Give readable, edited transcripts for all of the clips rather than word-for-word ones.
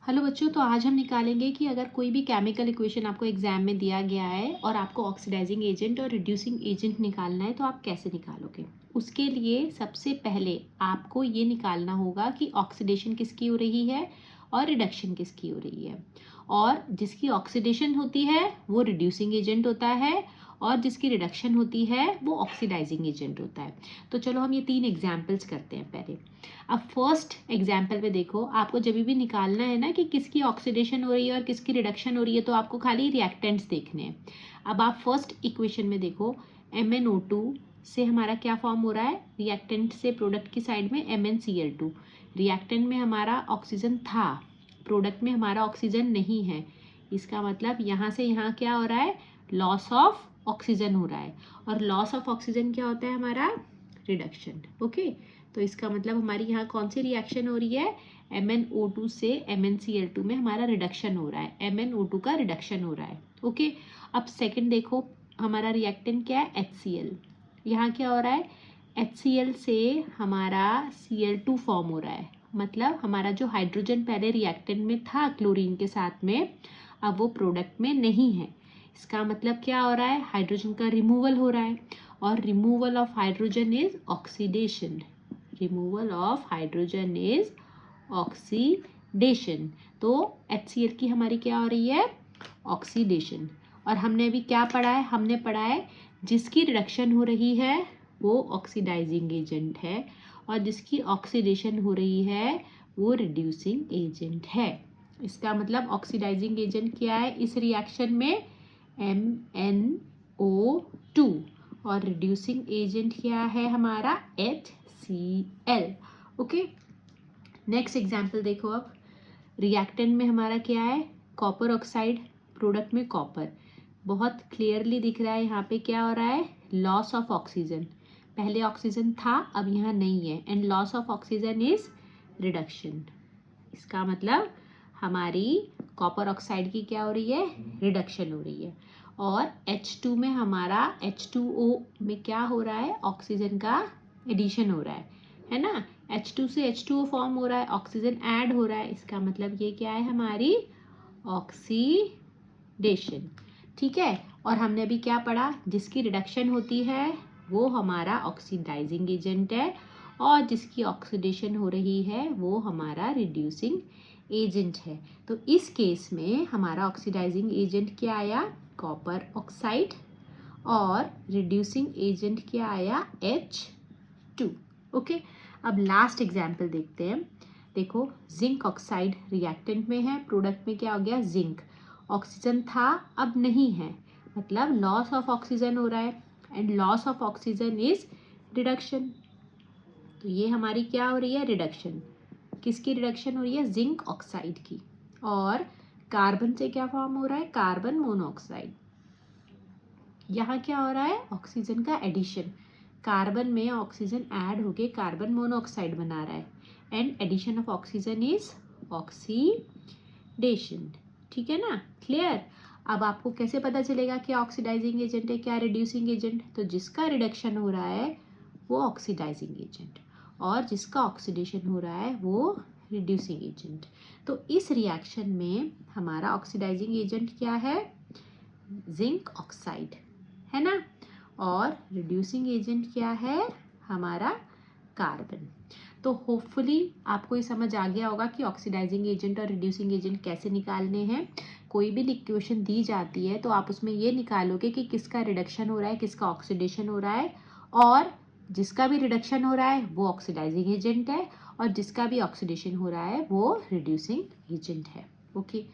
Hello बच्चों, तो आज हम निकालेंगे कि अगर कोई भी केमिकल इक्वेशन आपको एग्जाम में दिया गया है और आपको ऑक्सीडाइजिंग एजेंट और रिड्यूसिंग एजेंट निकालना है तो आप कैसे निकालोगे। उसके लिए सबसे पहले आपको ये निकालना होगा कि ऑक्सीडेशन किसकी हो रही है और रिडक्शन किसकी हो रही है। और जिसकी ऑक्सीडेशन होती है वो रिड्यूसिंग एजेंट होता है और जिसकी रिडक्शन होती है वो ऑक्सीडाइजिंग एजेंट होता है। तो चलो हम ये 3 एग्जाम्पल्स करते हैं पहले। अब फर्स्ट एग्जाम्पल पे देखो, आपको जब भी निकालना है ना कि किसकी ऑक्सीडेशन हो रही है और किसकी रिडक्शन हो रही है तो आपको खाली रिएक्टेंट्स देखने हैं। अब आप फर्स्ट इक्वेशन में देखो, MnO2 से हमारा क्या फॉर्म हो रहा है, रिएक्टेंट से प्रोडक्ट की साइड में MnCl2। रिएक्टेंट में हमारा ऑक्सीजन था, प्रोडक्ट में हमारा ऑक्सीजन नहीं है। इसका मतलब यहाँ से यहाँ क्या हो रहा है, लॉस ऑफ ऑक्सीजन हो रहा है। और लॉस ऑफ ऑक्सीजन क्या होता है हमारा, रिडक्शन। ओके, तो इसका मतलब हमारी यहाँ कौन सी रिएक्शन हो रही है, MnO2 से MnCl2 में हमारा रिडक्शन हो रहा है, MnO2 का रिडक्शन हो रहा है। ओके, अब सेकंड देखो, हमारा रिएक्टेंट क्या है, HCl। यहाँ क्या हो रहा है, HCl से हमारा Cl2 फॉर्म हो रहा है। मतलब हमारा जो हाइड्रोजन पहले रिएक्टेंट में था क्लोरीन के साथ में, अब वो प्रोडक्ट में नहीं है। इसका मतलब क्या हो रहा है, हाइड्रोजन का रिमूवल हो रहा है। और removal of hydrogen is oxidation. Removal of hydrogen is oxidation. तो HCl की हमारी क्या हो रही है, ऑक्सीडेशन। और हमने अभी क्या पढ़ा है, हमने पढ़ा है जिसकी रिडक्शन हो रही है वो ऑक्सीडाइजिंग एजेंट है और जिसकी ऑक्सीडेशन हो रही है वो रिड्यूसिंग एजेंट है। इसका मतलब ऑक्सीडाइजिंग एजेंट क्या है इस रिएक्शन में, MnO2। और रिड्यूसिंग एजेंट क्या है हमारा, HCl। ओके, नेक्स्ट एग्जाम्पल देखो। अब रिएक्टेंट में हमारा क्या है, कॉपर ऑक्साइड, प्रोडक्ट में कॉपर। बहुत क्लियरली दिख रहा है यहाँ पे क्या हो रहा है, लॉस ऑफ ऑक्सीजन। पहले ऑक्सीजन था, अब यहाँ नहीं है, and loss of oxygen is reduction. इसका मतलब हमारी कॉपर ऑक्साइड की क्या हो रही है, रिडक्शन हो रही है। और H2 में हमारा H2O में क्या हो रहा है, ऑक्सीजन का एडिशन हो रहा है ना। H2 से H2O फॉर्म हो रहा है, ऑक्सीजन ऐड हो रहा है। इसका मतलब ये क्या है, हमारी ऑक्सीडेशन। ठीक है, और हमने अभी क्या पढ़ा, जिसकी रिडक्शन होती है वो हमारा ऑक्सीडाइजिंग एजेंट है और जिसकी ऑक्सीडेशन हो रही है वो हमारा रिड्यूसिंग एजेंट है। तो इस केस में हमारा ऑक्सीडाइजिंग एजेंट क्या आया, कॉपर ऑक्साइड, और रिड्यूसिंग एजेंट क्या आया, H2। ओके, अब लास्ट एग्जाम्पल देखते हैं। देखो, जिंक ऑक्साइड रिएक्टेंट में है, प्रोडक्ट में क्या हो गया, जिंक। ऑक्सीजन था, अब नहीं है, मतलब लॉस ऑफ ऑक्सीजन हो रहा है, and loss of oxygen is reduction. तो ये हमारी क्या हो रही है, रिडक्शन। किसकी रिडक्शन हो रही है, जिंक ऑक्साइड की। और कार्बन से क्या फॉर्म हो रहा है, कार्बन मोनोऑक्साइड। यहाँ क्या हो रहा है, ऑक्सीजन का एडिशन। कार्बन में ऑक्सीजन ऐड होके कार्बन मोनोऑक्साइड बना रहा है, and addition of oxygen is oxidation. ठीक है ना, क्लियर। अब आपको कैसे पता चलेगा क्या ऑक्सीडाइजिंग एजेंट है क्या रिड्यूसिंग एजेंट, तो जिसका रिडक्शन हो रहा है वो ऑक्सीडाइजिंग एजेंट और जिसका ऑक्सीडेशन हो रहा है वो रिड्यूसिंग एजेंट। तो इस रिएक्शन में हमारा ऑक्सीडाइजिंग एजेंट क्या है, जिंक ऑक्साइड, है ना। और रिड्यूसिंग एजेंट क्या है हमारा, कार्बन। तो होपफुली आपको ये समझ आ गया होगा कि ऑक्सीडाइजिंग एजेंट और रिड्यूसिंग एजेंट कैसे निकालने हैं। कोई भी इक्वेशन दी जाती है तो आप उसमें ये निकालोगे कि किसका रिडक्शन हो रहा है किसका ऑक्सीडेशन हो रहा है, और जिसका भी रिडक्शन हो रहा है वो ऑक्सीडाइजिंग एजेंट है और जिसका भी ऑक्सीडेशन हो रहा है वो रिड्यूसिंग एजेंट है। ओके,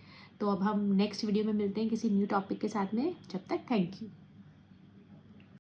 तो अब हम नेक्स्ट वीडियो में मिलते हैं किसी न्यू टॉपिक के साथ में। जब तक थैंक यू।